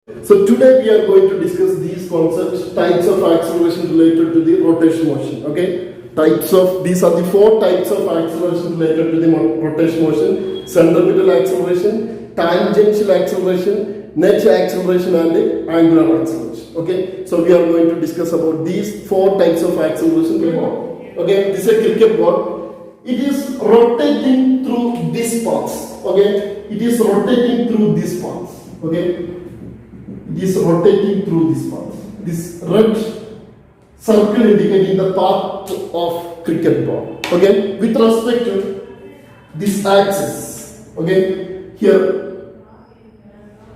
So today we are going to discuss these concepts, types of acceleration related to the rotation motion. Okay, these are the four types of acceleration related to the rotation motion: centripetal acceleration, tangential acceleration, net acceleration, and the angular acceleration. Okay, so we are going to discuss about these four types of acceleration. Okay, this is a cricket ball. It is rotating through this path. Okay, it is rotating through this path. Okay. It is rotating through this path. This red circle indicating the path of cricket ball. Okay, with respect to this axis. Okay, here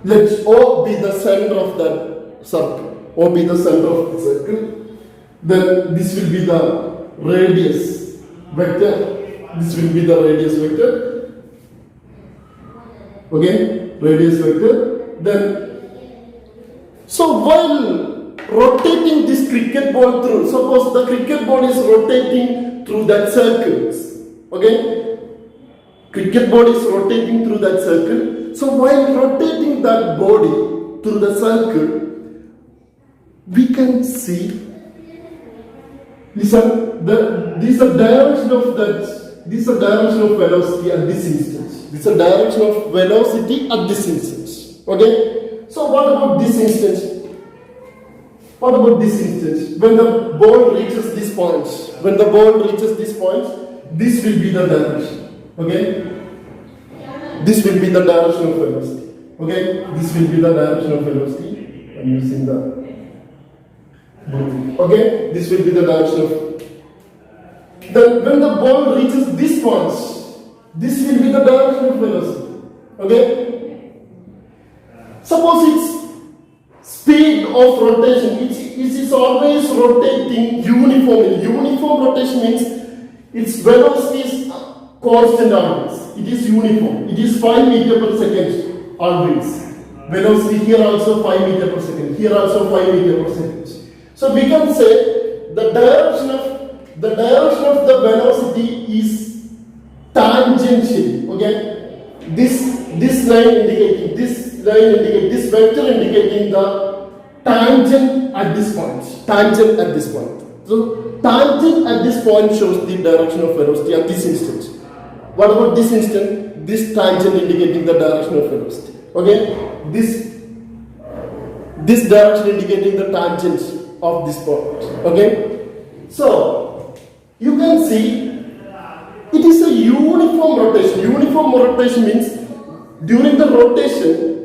let O be the center of that circle. O be the center of the circle. Then this will be the radius vector. This will be the radius vector. Okay, radius vector. Then so while rotating this cricket ball through, suppose the cricket ball is rotating through that circles, okay? Cricket ball is rotating through that circle. So while rotating that body through the circle, we can see, listen, this is the direction of that, this is the direction of velocity at this instance. This is the direction of velocity at this instance, okay? So what about this instance? What about this instance? When the ball reaches this point, this will be the direction. Okay? This will be the direction of velocity. Okay? This will be the direction of velocity. I'm using the. Okay? This will be the direction of. Then when the ball reaches this point, this will be the direction of velocity. Okay? Suppose its speed of rotation, it is always rotating uniformly. Uniform rotation means its velocity is constant always. It is uniform. It is 5 meters per second always. Velocity here also 5 meters per second. Here also 5 meters per second. So we can say the direction of the velocity is tangential. Okay, this line indicating this vector indicating the tangent at this point. So tangent at this point shows the direction of velocity at this instant. What about this instant? This tangent indicating the direction of velocity. Okay, this direction indicating the tangent of this point. Okay, so you can see it is a uniform rotation. Uniform rotation means during the rotation,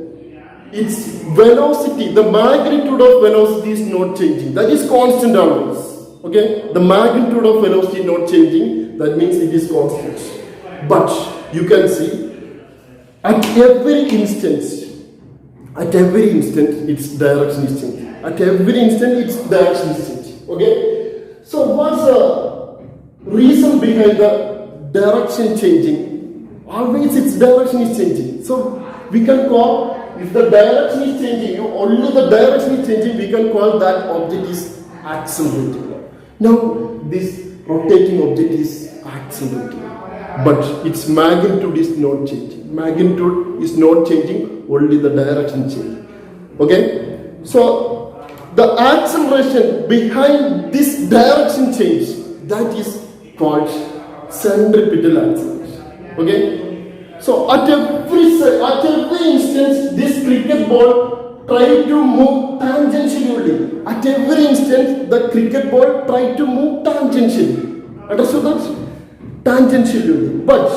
its velocity, the magnitude of velocity is not changing. That is constant always. Okay? The magnitude of velocity is not changing. That means it is constant. But you can see at every instant, its direction is changing. At every instant, its direction is changing. Okay? So what's the reason behind the direction changing? Always its direction is changing. So we can call, if the direction is changing, only the direction is changing, we can call that object is accelerating. Now this rotating object is accelerating, but its magnitude is not changing. Magnitude is not changing, only the direction changing. Okay? So the acceleration behind this direction change, that is called centripetal acceleration. Okay? So at every instance, this cricket ball try to move tangentially. At every instant, the cricket ball try to move tangentially. Understood that? Tangentially. But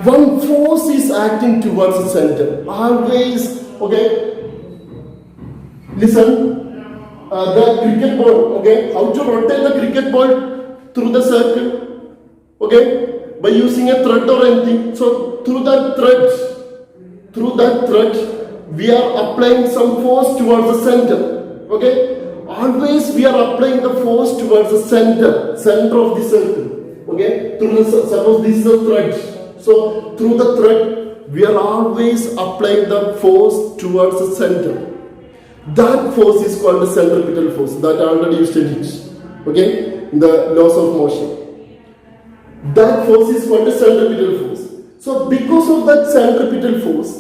one force is acting towards the center. Always, okay? Listen, the cricket ball, okay? How to rotate the cricket ball through the circle? Okay? By using a thread or anything. So through that thread, we are applying some force towards the center. Okay? Always we are applying the force towards the center of the circle. Okay? Suppose this is a thread. So through the thread, we are always applying the force towards the center. That force is called the centripetal force. That already you studied. Okay? In the laws of motion. That force is called the centripetal force. So because of that centripetal force,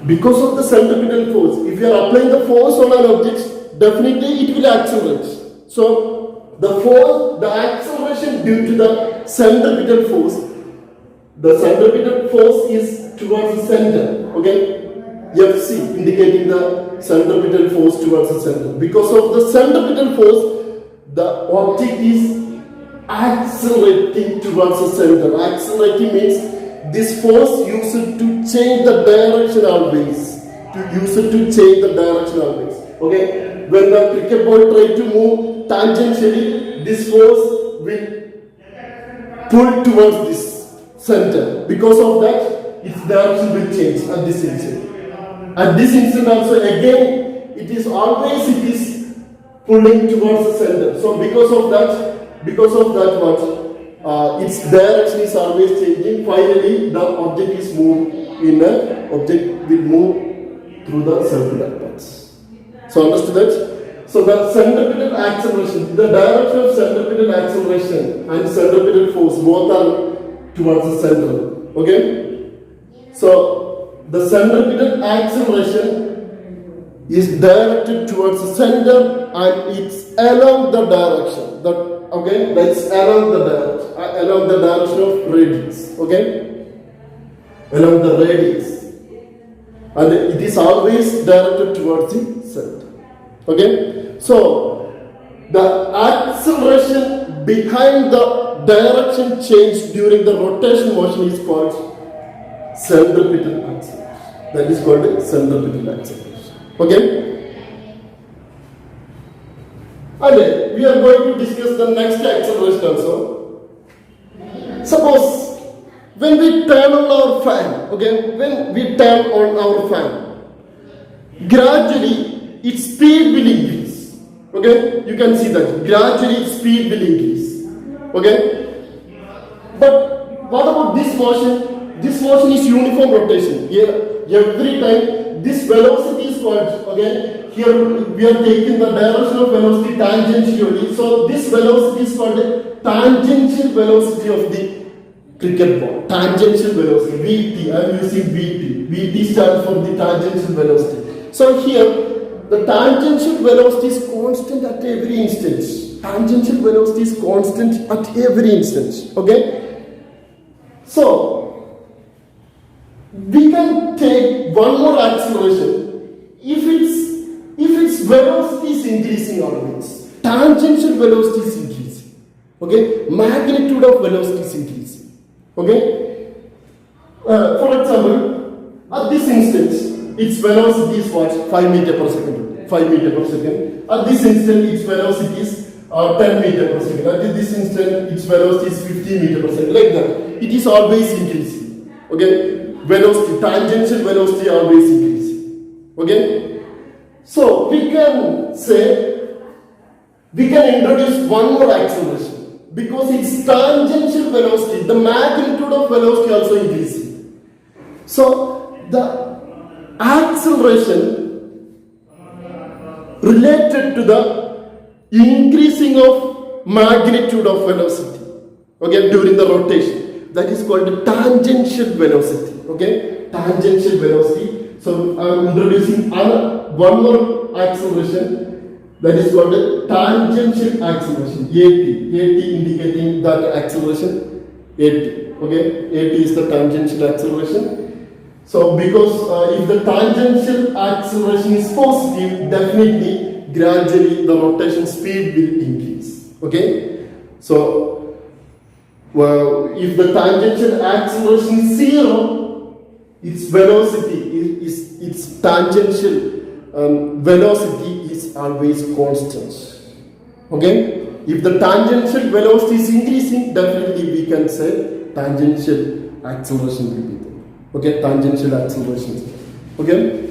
Because of the centripetal force, if you are applying the force on an object, definitely it will accelerate. So the force, the acceleration due to the centripetal force is towards the center. Okay, FC indicating the centripetal force towards the center. Because of the centripetal force, the object is accelerating towards the center. Accelerating means this force used to change the direction always. Okay, when the cricket ball tries to move tangentially, this force will pull towards this center. Because of that, its direction will change at this instant. At this instant also again, it is pulling towards the center. So because of that what? Its direction is always changing. Finally, the object is moved object will move through the circular paths. So understood that? So the centripetal acceleration, the direction of centripetal acceleration and centripetal force both are towards the center. Okay? So the centripetal acceleration is directed towards the center and it's along the direction. That's along the direction of radius. Okay, along the radius, and it is always directed towards the center. Okay, so the acceleration behind the direction change during the rotation motion is called centripetal acceleration. That is called centripetal acceleration. Okay. And we are going to discuss the next acceleration also. Suppose when we turn on our fan, gradually its speed will increase. Okay, you can see that gradually its speed will increase. Okay, but what about this motion? This motion is uniform rotation. Here, every time this velocity is called. Okay. Here we are taking the direction of velocity tangentially. So this velocity is called the tangential velocity of the cricket ball. Tangential velocity, VT. I am using VT. VT stands for the tangential velocity. So here the tangential velocity is constant at every instant. Tangential velocity is constant at every instant. Okay. So we can take one more acceleration if its velocity is increasing always. Tangential velocity is increasing. Okay, magnitude of velocity is increasing. Okay, for example, at this instant, its velocity is what? 5 meters per second. 5 meters per second. At this instant, its velocity is 10 meters per second. At this instant, its velocity is 15 meters per second. Like that, it is always increasing. Okay, velocity, tangential velocity always increasing. Okay. So we can say, we can introduce one more acceleration because its tangential velocity, the magnitude of velocity also increasing. So the acceleration related to the increasing of magnitude of velocity, okay, during the rotation, that is called tangential velocity. Okay, tangential velocity. So I am introducing one more acceleration, that is called a tangential acceleration, AT indicating that acceleration, AT. Okay, AT is the tangential acceleration. So because if the tangential acceleration is positive, definitely gradually the rotation speed will increase. Okay, so if the tangential acceleration is zero, its velocity its tangential velocity is always constant. Okay, if the tangential velocity is increasing, definitely we can say tangential acceleration will be there. Okay, tangential acceleration. Okay,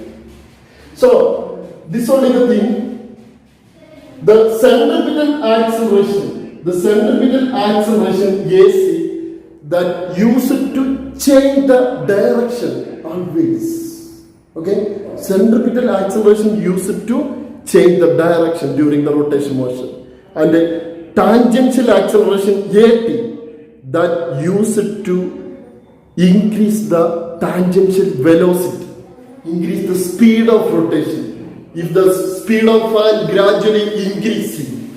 so this only the thing. The centripetal acceleration AC that used to change the direction always. Okay, centripetal acceleration used to change the direction during the rotation motion, and the tangential acceleration AT that used to increase the tangential velocity. increase the speed of rotation. If the speed of fan gradually increasing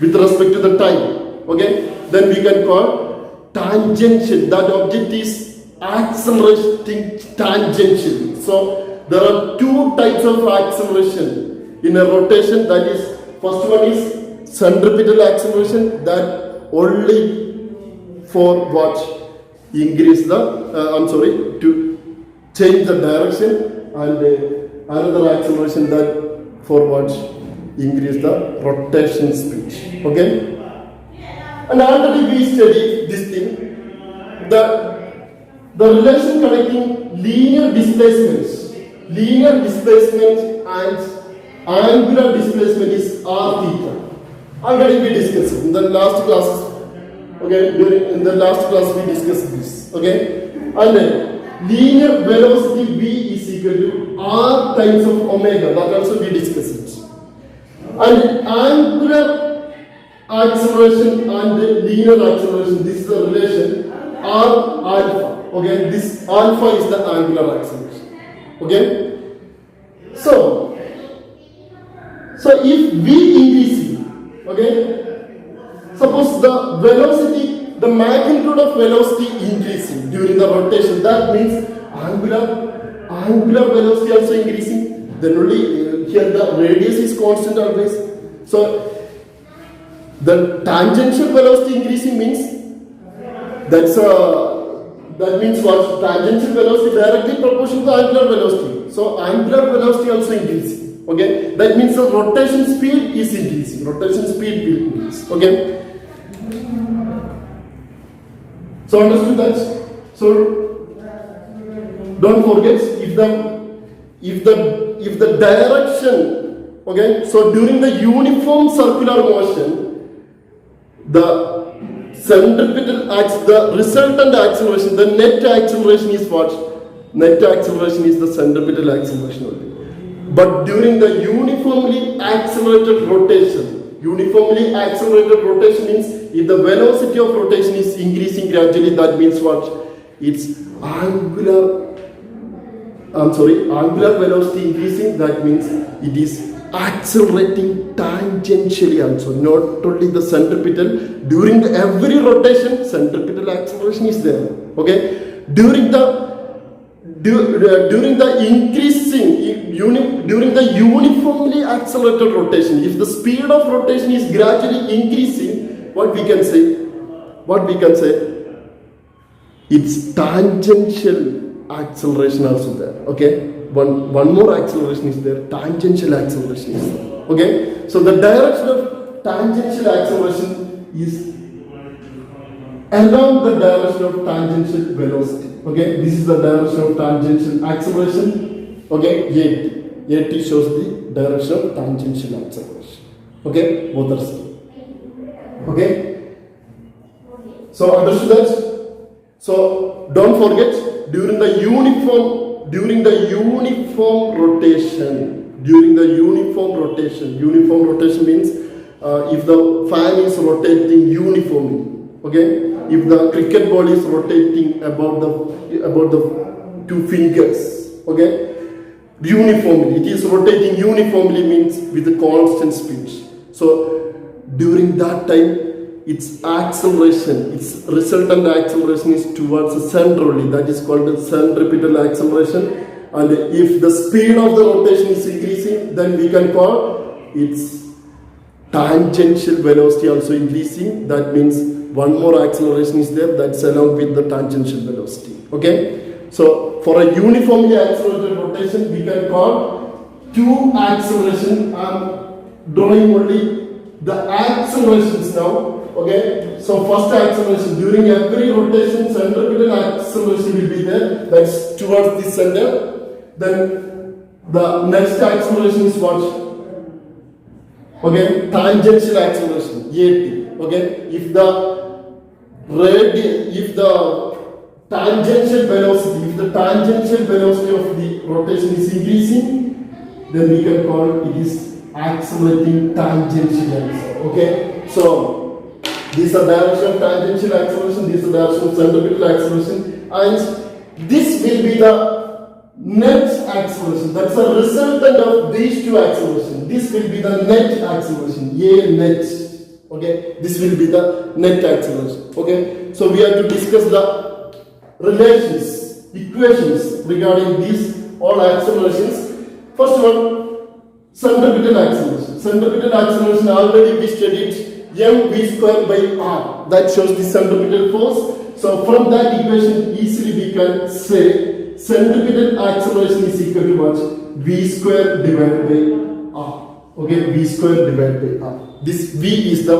with respect to the time, okay, then we can call tangential. That object is accelerating tangentially. So there are two types of acceleration in a rotation. That is, first one is centripetal acceleration, that only for what? Increase the, to change the direction, and another acceleration that for what? Increase the rotation speed. Okay? And already we studied this thing, the relation connecting linear displacement and angular displacement is r theta. Already we discussed it in the last classes. Okay, in the last class we discussed this. Okay, and then linear velocity v is equal to r times of omega. That also we discussed it. And angular acceleration and linear acceleration, this is the relation r alpha. Okay, this alpha is the angular acceleration. Okay, so if v increasing, okay, suppose the velocity, the magnitude of velocity increasing during the rotation, that means angular velocity also increasing. Then only here the radius is constant always. So the tangential velocity increasing means that means what? Tangential velocity directly proportional to angular velocity. So angular velocity also increasing. Okay, that means the rotation speed is increasing. Rotation speed will increase. Okay. So understood that? So don't forget, if the direction, okay, so during the uniform circular motion, the centripetal axis, the resultant acceleration, the net acceleration is what? Net acceleration is the centripetal acceleration only. But during the uniformly accelerated rotation means if the velocity of rotation is increasing gradually, that means what? It's angular velocity increasing, that means it is accelerating tangentially also, not only the centripetal. During every rotation, centripetal acceleration is there. Okay, during the uniformly accelerated rotation, if the speed of rotation is gradually increasing, what we can say? It's tangential acceleration also there. Okay, one more acceleration is there. Tangential acceleration is there. Okay, so the direction of tangential acceleration is along the direction of tangential velocity. Okay, this is the direction of tangential acceleration. Okay, AT shows the direction of tangential acceleration. Okay, both are same. Okay, so understood that? So don't forget, during the uniform rotation means if the fan is rotating uniformly. Okay, if the cricket ball is rotating about the two fingers, okay, uniformly, it is rotating uniformly means with a constant speed. So during that time, its acceleration, its resultant acceleration is towards the center only. That is called the centripetal acceleration. And if the speed of the rotation is increasing, then we can call its tangential velocity also increasing. That means one more acceleration is there, that's along with the tangential velocity. Okay, so for a uniformly accelerated rotation, we can call two acceleration. I'm drawing only the accelerations now. Okay, so first acceleration, during every rotation, centripetal acceleration will be there, that's towards the center. Then the next acceleration is what? Okay, tangential acceleration, AT. Okay, if the tangential velocity of the rotation is increasing, then we can call it is accelerating tangentially. Okay, so this is the direction of tangential acceleration, this is the direction of centripetal acceleration, and this will be the net acceleration. That's a resultant of these two accelerations. This will be the net acceleration, A net. Okay, this will be the net acceleration. Okay, so we have to discuss the relations, equations regarding these all accelerations. First one, centripetal acceleration. Centripetal acceleration already we studied mv square by r. That shows the centripetal force. So from that equation easily we can say centripetal acceleration is equal to what? V square divided by r. Okay, V square divided by r. This V is the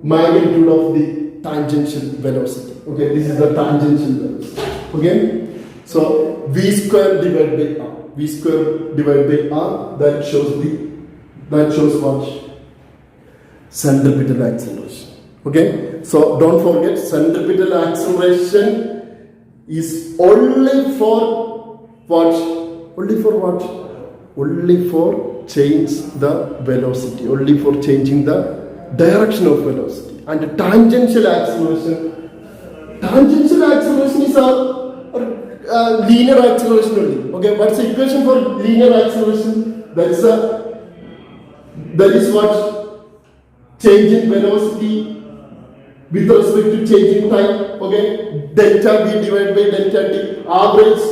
magnitude of the tangential velocity. Okay, this is the tangential velocity. Okay, so V square divided by r. V square divided by r. That shows what? Centripetal acceleration. Okay, so don't forget centripetal acceleration is only for what? Only for what? Only for change the velocity, only for changing the direction of velocity. And tangential acceleration is a linear acceleration only. Okay, what's the equation for linear acceleration? That is what? Change in velocity with respect to change in time. Okay, delta v divided by delta t. Average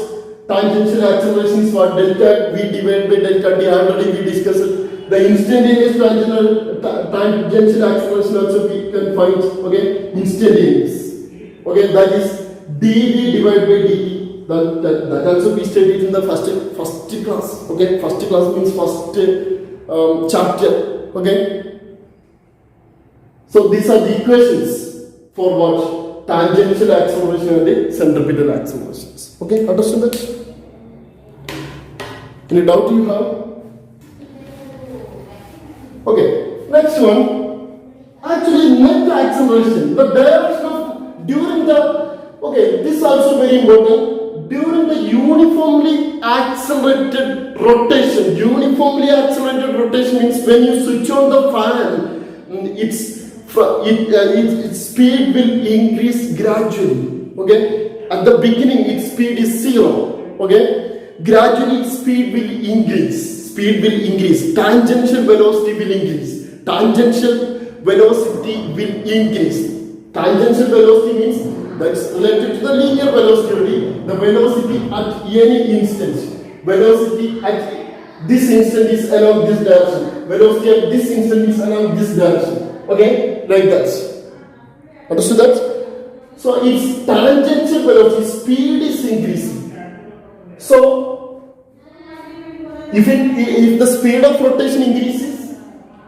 tangential acceleration is what? Delta v divided by delta t. Already we discussed it. The instantaneous tangential acceleration also we can find. Okay, instantaneous. Okay, that is dv divided by dt. That also we studied in the first class. Okay, first class means first chapter. Okay. So these are the equations for what? Tangential acceleration and the centripetal accelerations. Okay, understand that? Any doubt you have? Okay, next one. Actually, net acceleration. The direction of during the, okay, this is also very important. During the uniformly accelerated rotation. Uniformly accelerated rotation means when you switch on the fan, its speed will increase gradually. Okay, at the beginning its speed is 0. Okay, gradually its speed will increase. Tangential velocity will increase. Tangential velocity means that's related to the linear velocity. The velocity at any instant. Velocity at this instant is along this direction. Velocity at this instant is along this direction. Okay, like that. Understood that? So its tangential velocity, speed is increasing. So if the speed of rotation increases,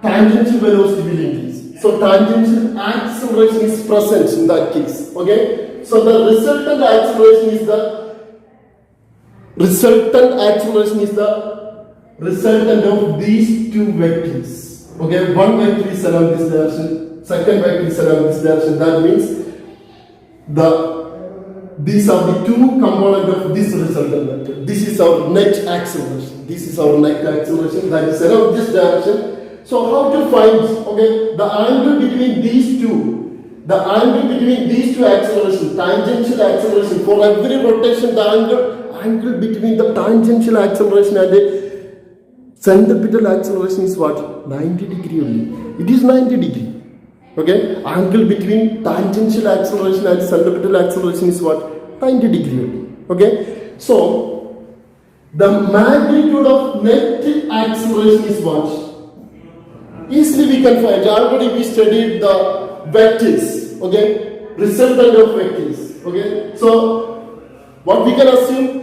tangential velocity will increase. So tangential acceleration is present in that case. Okay. So the resultant acceleration is the resultant of these two vectors. Okay, one vector is along this direction, second vector is along this direction. That means these are the two components of this resultant vector. This is our net acceleration. That is along this direction. So how to find, okay, the angle between these two? The angle between these two accelerations, tangential acceleration. For every rotation, the angle between the tangential acceleration and the centripetal acceleration is what? 90 degree only. It is 90 degree. Okay? Angle between tangential acceleration and centripetal acceleration is what? 90 degree only. Okay? So, the magnitude of net acceleration is what? Easily we can find. Already we studied the vectors. Okay? Resultant of vectors. Okay? So, what we can assume?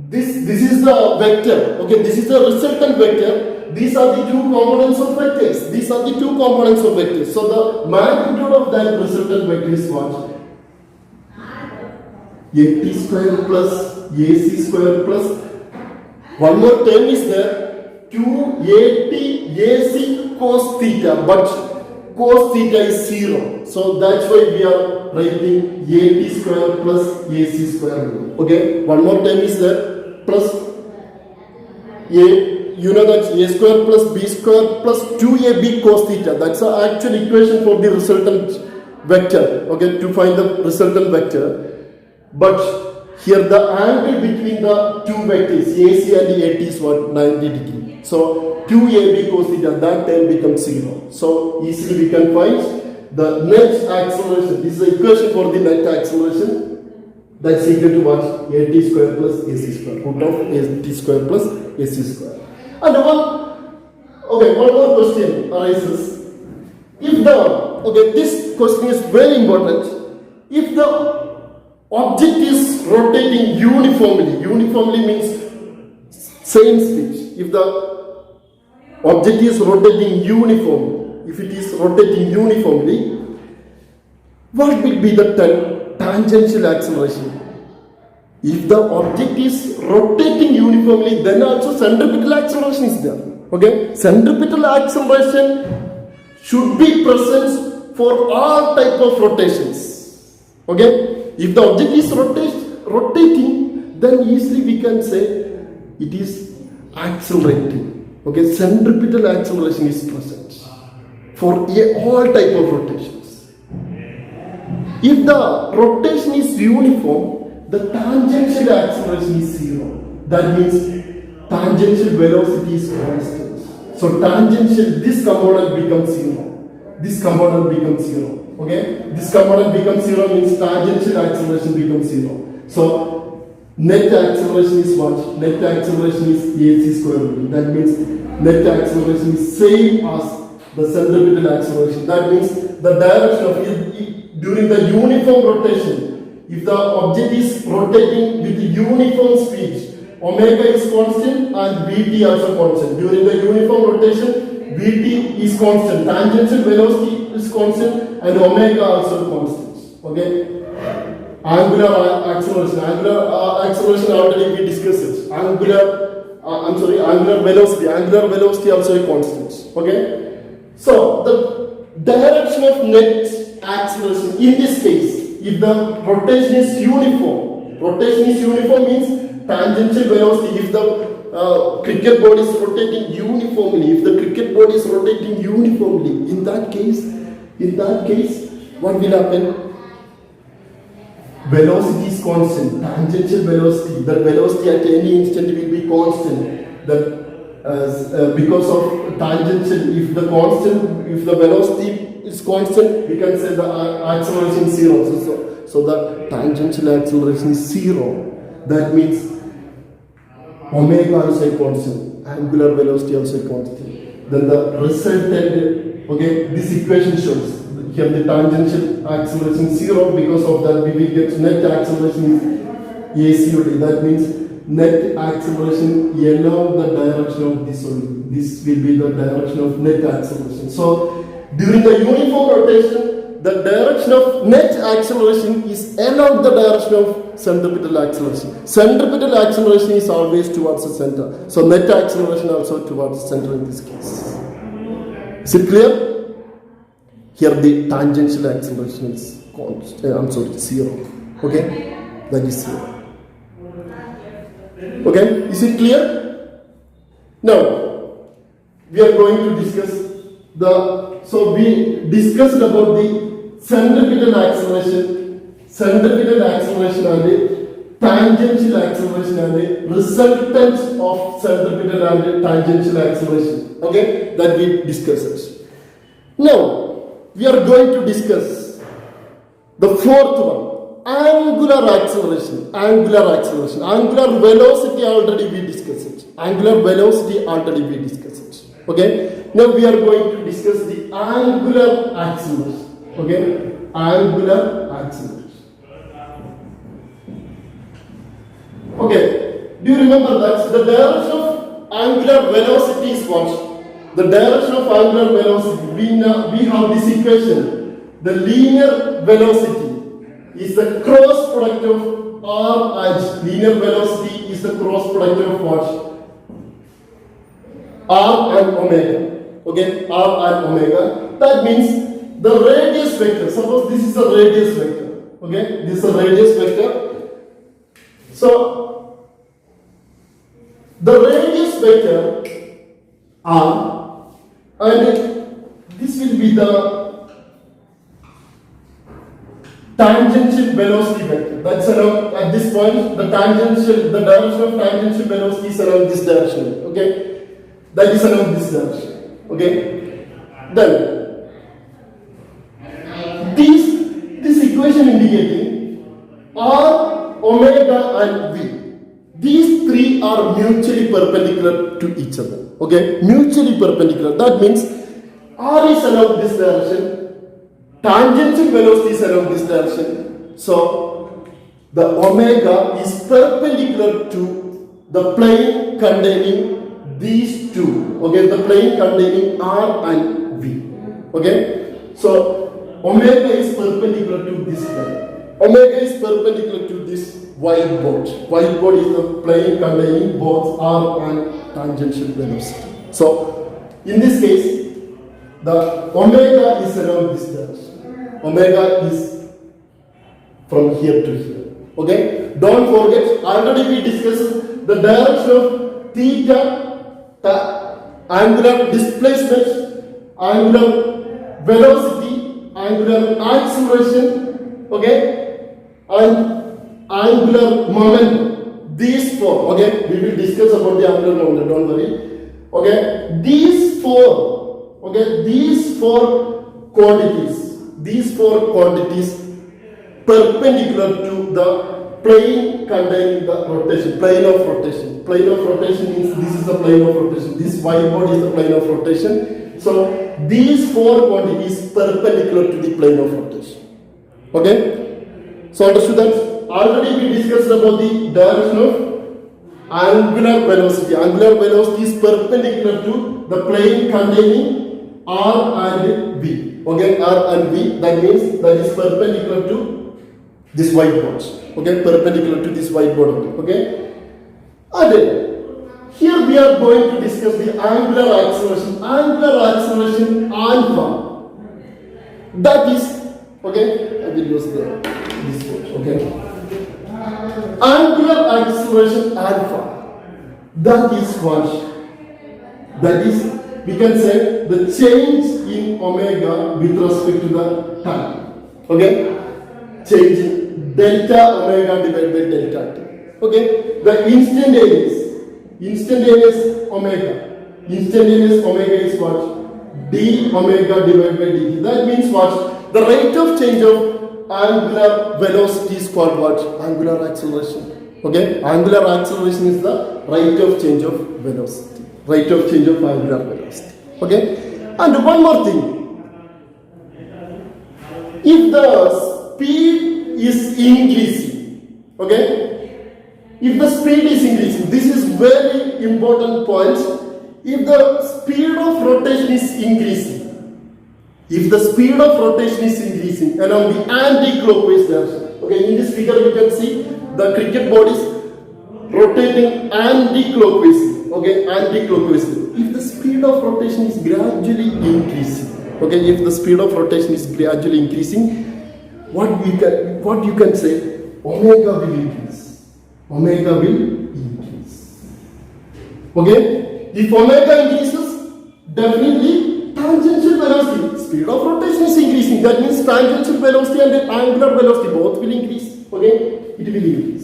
This is the vector. Okay, this is the resultant vector. These are the two components of vectors. So the magnitude of that resultant vector is what? At square plus ac square plus one more term is there, 2at ac cos theta, but cos theta is 0. So that's why we are writing at square plus ac square. Okay, one more term is there. Plus you know that a square plus b square plus 2ab cos theta. That's the actual equation for the resultant vector. Okay, to find the resultant vector. But Here the angle between the two vectors AC and AT is what? 90 degree. So 2AB cos theta, that term becomes 0. So easily we can find the net acceleration. This is the equation for the net acceleration. That's equal to what? AT square plus AC square. Root of AT square plus AC square. And one more question arises. If this question is very important. If the object is rotating uniformly means same speed. If the object is rotating uniformly, what will be the tangential acceleration? If the object is rotating uniformly, then also centripetal acceleration is there. Okay, centripetal acceleration should be present for all type of rotations. Okay. If the object is rotating, then easily we can say it is accelerating. Okay, centripetal acceleration is present for all type of rotations. If the rotation is uniform, the tangential acceleration is 0. That means tangential velocity is constant. So tangential, this component becomes 0. This component becomes 0. Okay, this component becomes 0 means tangential acceleration becomes 0. So net acceleration is what? Net acceleration is AC square root. That means net acceleration is same as the centripetal acceleration. That means the direction of it during the uniform rotation. If the object is rotating with uniform speed, omega is constant and Vt also constant. During the uniform rotation, Vt is constant. Tangential velocity is constant and omega also constant. Okay. Angular acceleration. Angular acceleration already we discussed it. Angular velocity. Angular velocity also a constant. Okay. So the direction of net acceleration in this case, if the rotation is uniform means tangential velocity. If the cricket ball is rotating uniformly, in that case, what will happen? Velocity is constant, tangential velocity. The velocity at any instant will be constant. Because of tangential, if the velocity is constant, we can say the acceleration is 0. So the tangential acceleration is 0. That means omega also a constant, angular velocity also a constant. Then the resultant, this equation shows here the tangential acceleration is 0. Because of that, we will get net acceleration is AC. That means net acceleration along the direction of this only. This will be the direction of net acceleration. So during the uniform rotation, the direction of net acceleration is along the direction of centripetal acceleration. Centripetal acceleration is always towards the center. So net acceleration also towards the center in this case. Is it clear? Here the tangential acceleration is constant. 0. Okay, that is 0. Okay, is it clear? Now we are going to discuss we discussed about the centripetal acceleration and the tangential acceleration and the resultant of centripetal and the tangential acceleration. Okay, that we discussed. Now we are going to discuss the fourth one, angular acceleration. Angular velocity already we discussed it. Okay, now we are going to discuss the angular acceleration. Okay, angular acceleration. Okay, do you remember that the direction of angular velocity is what? The direction of angular velocity, we have this equation. The linear velocity is the cross product of R and linear velocity is the cross product of what? R and omega. Okay, R and omega. That means the radius vector. Suppose this is a radius vector. Okay, this is a radius vector. So the radius vector R, and this will be the tangential velocity vector. That's around at this point the direction of tangential velocity is around this direction. Okay, that is around this direction. Okay, then this equation indicating R, omega, and V. These three are mutually perpendicular to each other. Okay, mutually perpendicular. That means R is along this direction. Tangential velocity is along this direction. So the omega is perpendicular to the plane containing these two. Okay, the plane containing R and V. Okay, so omega is perpendicular to this plane. Omega is perpendicular to this whiteboard. Whiteboard is the plane containing both R and tangential velocity. So in this case, the omega is along this direction. Omega is from here to here. Okay? Don't forget, already we discussed the direction of theta, the angular displacement, angular velocity, angular acceleration, okay, and angular momentum. These four, okay, we will discuss about the angular momentum, don't worry. Okay, these four quantities perpendicular to the plane containing the rotation, plane of rotation. Plane of rotation means this is the plane of rotation. This whiteboard is the plane of rotation. So these four quantities perpendicular to the plane of rotation. Okay? So understood that? Already we discussed about the direction of angular velocity. Angular velocity is perpendicular to the plane containing R and V. Okay, R and V, that means that is perpendicular to this whiteboard. Okay, perpendicular to this whiteboard. Okay, and here we are going to discuss the angular acceleration. Angular acceleration alpha. That is, okay, I will use this word. Okay, angular acceleration alpha. That is what? That is, we can say the change in omega with respect to the time. Okay? Change in delta omega divided by delta t. Okay? The instantaneous omega. Instantaneous omega is what? D omega divided by dt. That means what? The rate of change of angular velocity is called what? Angular acceleration. Okay? Angular acceleration is the rate of change of velocity. Rate of change of angular velocity. Okay? And one more thing. If the speed is increasing, okay? If the speed is increasing, this is very important point. If the speed of rotation is increasing, along the anti-clockwise direction, okay? In this figure you can see the cricket ball is rotating anti-clockwise. Okay, anti-clockwise. If the speed of rotation is gradually increasing, okay, if the speed of rotation is gradually increasing, what you can say, omega will increase. Omega will increase. Okay, if omega increases, definitely tangential velocity, speed of rotation is increasing. That means tangential velocity and the angular velocity both will increase. Okay, it will increase.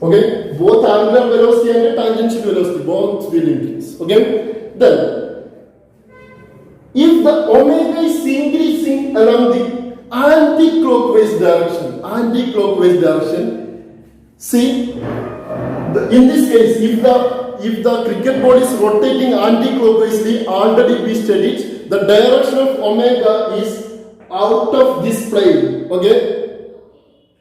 Okay, both angular velocity and the tangential velocity both will increase. Okay, then if the omega is increasing along the anti-clockwise direction, see, in this case, if the cricket ball is rotating anti-clockwise, already we studied the direction of omega is out of this plane. Okay,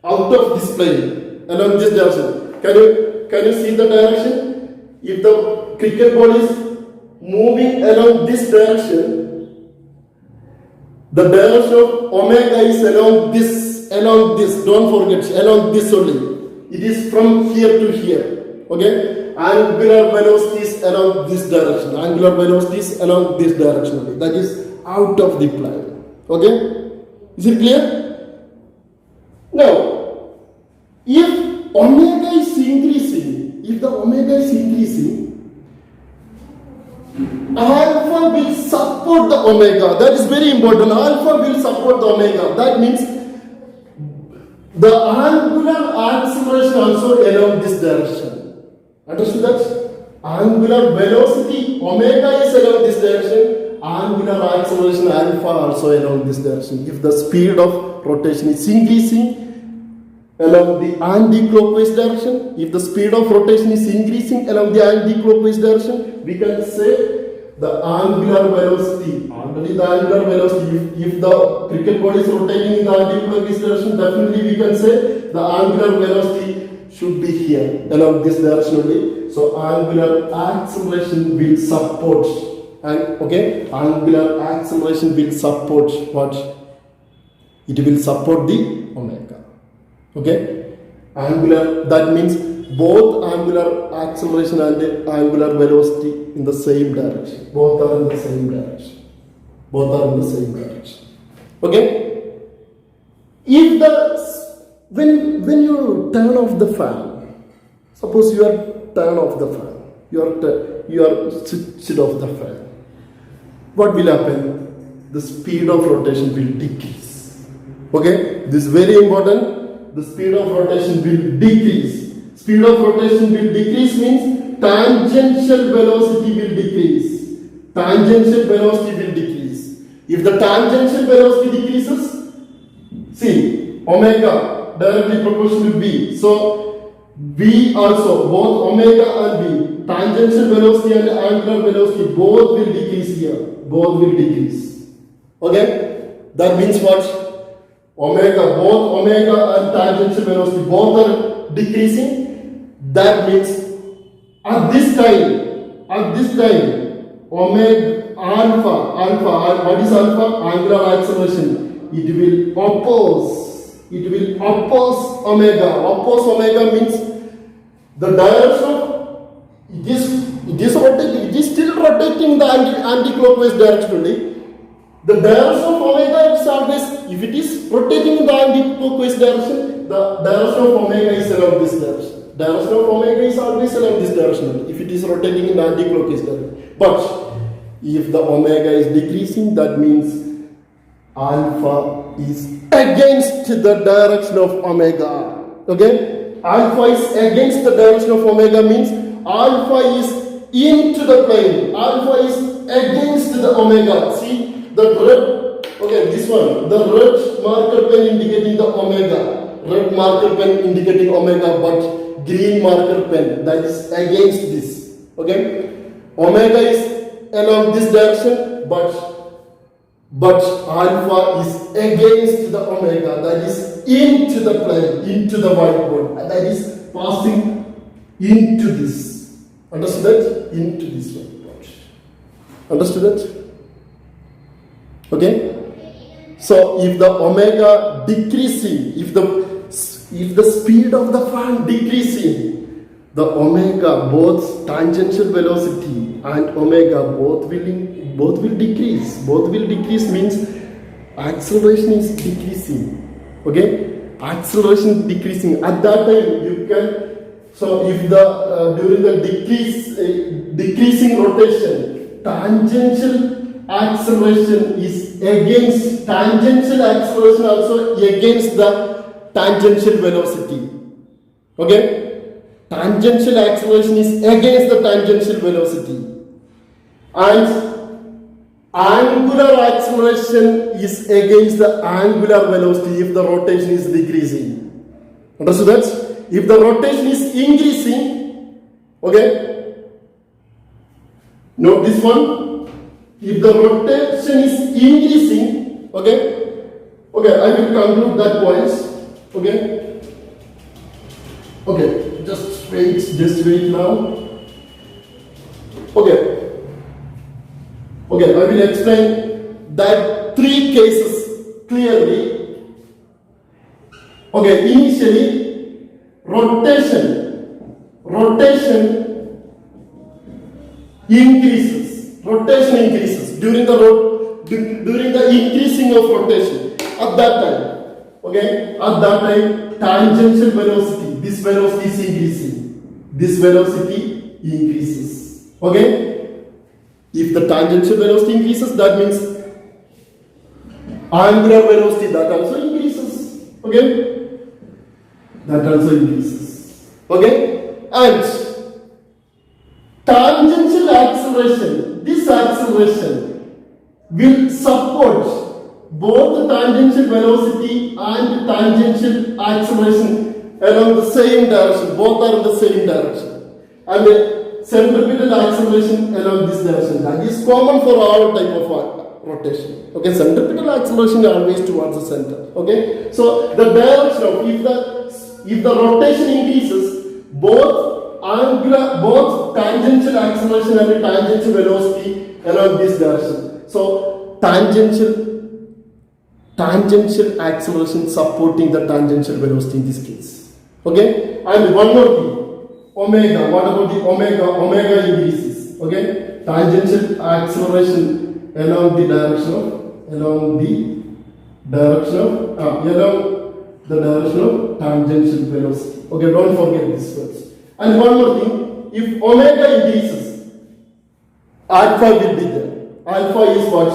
out of this plane along this direction. Can you see the direction? If the cricket ball is moving along this direction, the direction of omega is along this. Don't forget, along this only. It is from here to here. Okay? Angular velocity is along this direction. Angular velocity is along this direction only. That is out of the plane. Okay? Is it clear? Now, if omega is increasing, alpha will support the omega. That is very important. Alpha will support the omega. That means the angular acceleration also along this direction. Understood that? Angular velocity omega is along this direction. Angular acceleration alpha also along this direction. If the speed of rotation is increasing along the anti-clockwise direction, if the speed of rotation is increasing along the anti-clockwise direction, we can say the angular velocity, already the angular velocity, if the cricket ball is rotating in the anti-clockwise direction, definitely we can say the angular velocity should be here, along this direction only. So angular acceleration will support, and okay, angular acceleration will support what? It will support the omega. Okay, angular, that means both angular acceleration and the angular velocity in the same direction. Both are in the same direction. Both are in the same direction. Okay? If the when you turn off the fan, suppose you are turn off the fan, you are switched off the fan. What will happen? The speed of rotation will decrease. Okay? This is very important. The speed of rotation will decrease. Speed of rotation will decrease means tangential velocity will decrease. Tangential velocity will decrease. If the tangential velocity decreases, see, omega directly proportional to B. So, B also, both omega and B, tangential velocity and angular velocity, both will decrease here. Both will decrease. Okay? That means what? Omega, both omega and tangential velocity, both are decreasing. That means at this time, omega, alpha, what is alpha? Angular acceleration. It will oppose omega. Oppose omega means the direction of it is rotating. It is still rotating in the anti-clockwise direction only. The direction of omega is always, if it is rotating in the anti-clockwise direction, the direction of omega is along this direction. Direction of omega is always along this direction if it is rotating in the anti-clockwise direction. But if the omega is decreasing, that means alpha is against the direction of omega. Okay? Alpha is against the direction of omega means alpha is into the plane. Alpha is against the omega. See? The red, okay, this one, the red marker pen indicating the omega, red marker pen indicating omega, but green marker pen that is against this. Okay, omega is along this direction, but alpha is against the omega, that is into the plane, into the whiteboard, that is passing into this. Understood that? Into this whiteboard. Understood that? Okay, so if the omega decreasing, if the speed of the fan decreasing, the omega, both tangential velocity and omega both will decrease. Both will decrease means acceleration is decreasing. Okay, acceleration decreasing. At that time you can. So if the during the decreasing rotation, tangential acceleration is against, tangential acceleration also against the tangential velocity. Okay? Tangential acceleration is against the tangential velocity. And angular acceleration is against the angular velocity if the rotation is decreasing. Understood that? If the rotation is increasing, okay? Note this one. If the rotation is increasing, okay, I will conclude that point, okay, just wait now, okay, I will explain that three cases clearly. Okay, initially, rotation increases during the increasing of rotation. At that time, tangential velocity, this velocity is increasing. This velocity increases. Okay? If the tangential velocity increases, that means angular velocity that also increases. Okay? That also increases. Okay? And tangential acceleration, this acceleration will support both the tangential velocity and tangential acceleration along the same direction. Both are in the same direction. And the centripetal acceleration along this direction. That is common for all type of rotation. Okay, centripetal acceleration always towards the center. Okay, so the direction of if the rotation increases, both tangential acceleration and tangential velocity along this direction. So tangential acceleration supporting the tangential velocity in this case. Okay, and one more thing. Omega. What about the omega? Omega increases. Okay, tangential acceleration along the direction of tangential velocity. Okay, don't forget this first. And one more thing, if omega increases, alpha will be there. Alpha is what?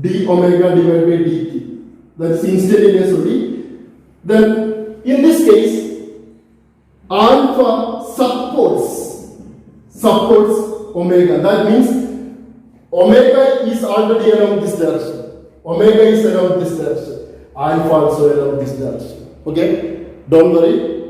D omega divided by dt. That's instantaneous only. Then in this case, alpha supports omega. That means omega is already along this direction. Omega is along this direction. Alpha also along this direction. Okay? Don't worry.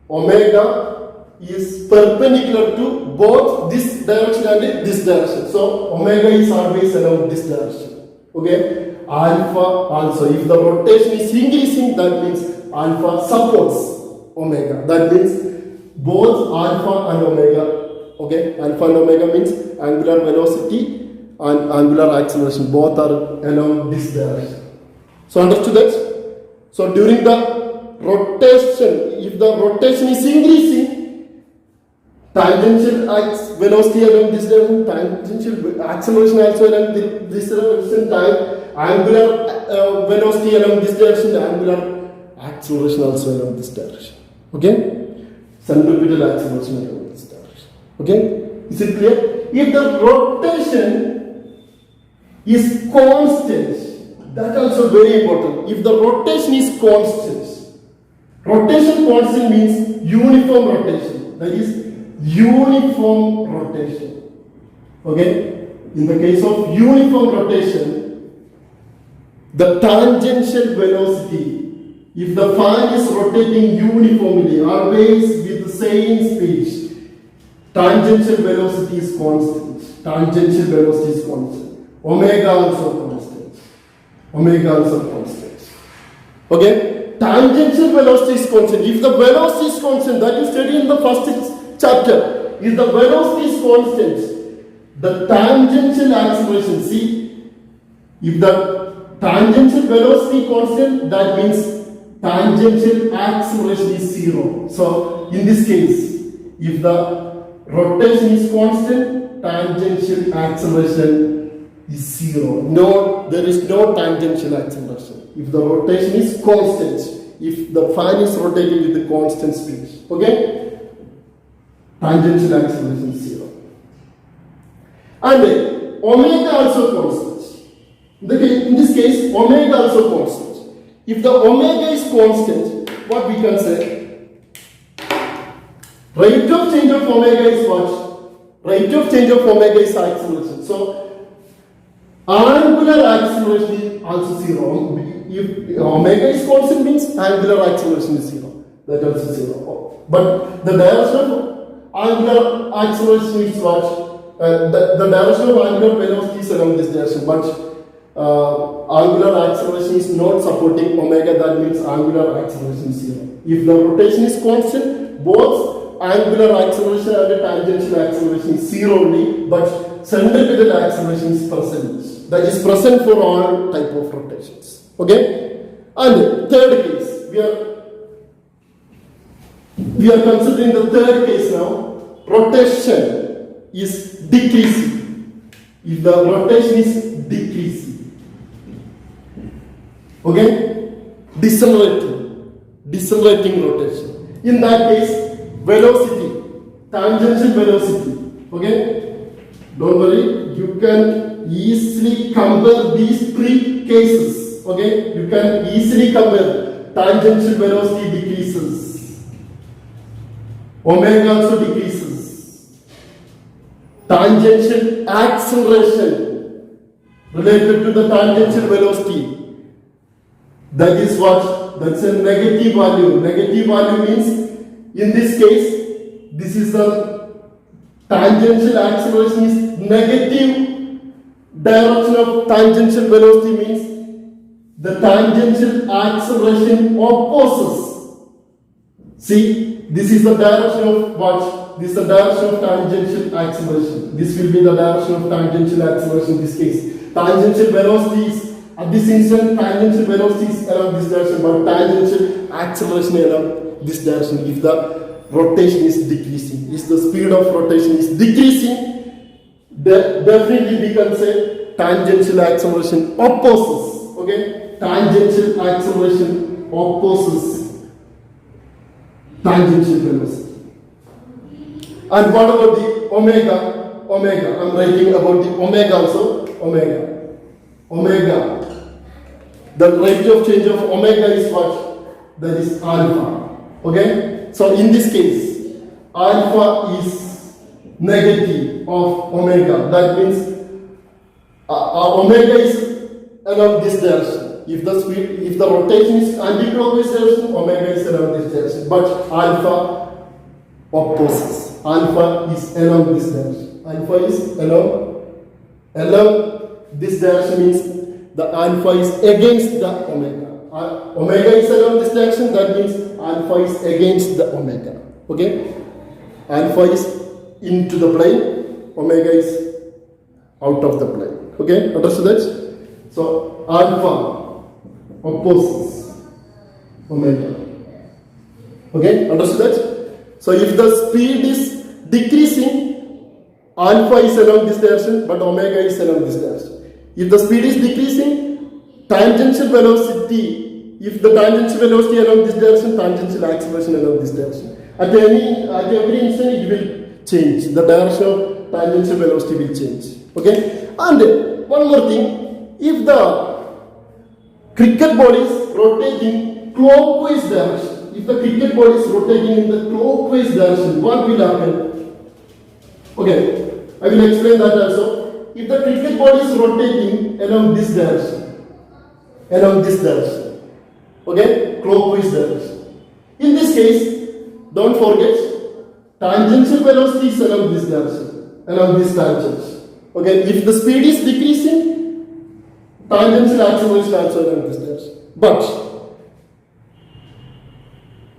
Omega is perpendicular to both this direction and this direction. So omega is always along this direction. Okay? Alpha also, if the rotation is increasing, that means alpha supports omega. That means both alpha and omega. Okay? Alpha and omega means angular velocity and angular acceleration. Both are along this direction. So understood that? So during the rotation, if the rotation is increasing, tangential velocity along this direction, tangential acceleration also along this direction, angular velocity along this direction, angular acceleration also along this direction. Okay? Centripetal acceleration along this direction. Okay? Is it clear? If the rotation is constant, that also very important. If the rotation is constant, rotation constant means uniform rotation. That is uniform rotation. Okay? In the case of uniform rotation, the tangential velocity, if the fan is rotating uniformly, always with the same speed, tangential velocity is constant. Tangential velocity is constant. Omega also constant. Omega also constant. Okay? Tangential velocity is constant. If the velocity is constant, that you studied in the first chapter, if the velocity is constant, the tangential acceleration, see, if the tangential velocity constant, that means tangential acceleration is zero. So in this case, if the rotation is constant, tangential acceleration is zero. No, there is no tangential acceleration. If the rotation is constant, if the fan is rotating with the constant speed, okay? Tangential acceleration is zero. And omega also constant. In this case, omega also constant. If the omega is constant, what we can say? Rate of change of omega is what? Rate of change of omega is acceleration. So, angular acceleration is also zero. If omega is constant means angular acceleration is zero. That also zero. But the direction of angular acceleration is what? The direction of angular velocity is along this direction, but angular acceleration is not supporting omega. That means angular acceleration is zero. If the rotation is constant, both angular acceleration and tangential acceleration is zero only, but centripetal acceleration is present. That is present for all type of rotations. Okay? And third case, we are considering the third case now. Rotation is decreasing. If the rotation is decreasing, okay, decelerating rotation. In that case, velocity, tangential velocity, okay, Don't worry, you can easily compare these three cases. Okay, you can easily compare. Tangential velocity decreases, omega also decreases. Tangential acceleration related to the tangential velocity, that is what? That's a negative value. Negative value means, in this case, this is the tangential acceleration is negative direction of tangential velocity, means the tangential acceleration opposes. See, this is the direction of what? This is the direction of tangential acceleration. This will be the direction of tangential acceleration in this case. Tangential velocities at this instant, tangential velocities along this direction, but tangential acceleration along this direction. If the rotation is decreasing, if the speed of rotation is decreasing, definitely we can say tangential acceleration opposes. Okay, tangential acceleration opposes tangential velocity. And what about the omega? Omega. I'm writing about the omega also. Omega. Omega. The rate of change of omega is what? That is alpha. Okay? So in this case, alpha is negative of omega. That means omega is along this direction. If the rotation is anti-clockwise direction, omega is along this direction. But alpha opposes. Alpha is along this direction. Alpha is along this direction, means the alpha is against the omega. Omega is along this direction, that means alpha is against the omega. Okay? Alpha is into the plane, omega is out of the plane. Okay? Understood that? So alpha opposes omega. Okay? Understood that? So if the speed is decreasing, alpha is along this direction, but omega is along this direction. If the speed is decreasing, tangential velocity, if the tangential velocity along this direction, tangential acceleration along this direction. At every instant it will change. The direction of tangential velocity will change. Okay? And one more thing, if the cricket ball is rotating clockwise direction, if the cricket ball is rotating in the clockwise direction, what will happen? Okay, I will explain that also. If the cricket ball is rotating along this direction, okay, clockwise direction. In this case, don't forget, tangential velocity is along this direction, along this tangent. Okay, if the speed is decreasing, tangential acceleration is also along this direction. But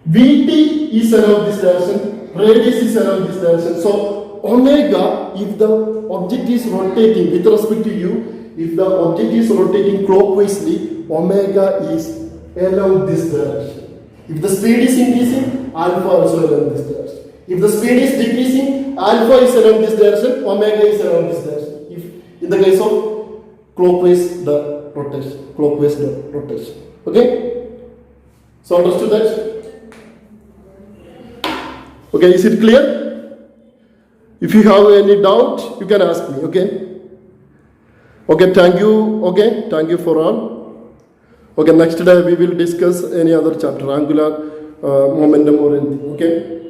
Vt is along this direction, radius is along this direction. So omega, if the object is rotating with respect to you, if the object is rotating clockwise, omega is along this direction. If the speed is increasing, alpha also along this direction. If the speed is decreasing, alpha is along this direction, omega is along this direction. If in the case of clockwise the rotation. Okay? So understood that? Okay, is it clear? If you have any doubt, you can ask me. Okay? Okay, thank you. Okay, thank you for all. Okay, next day we will discuss any other chapter, angular momentum or anything. Okay?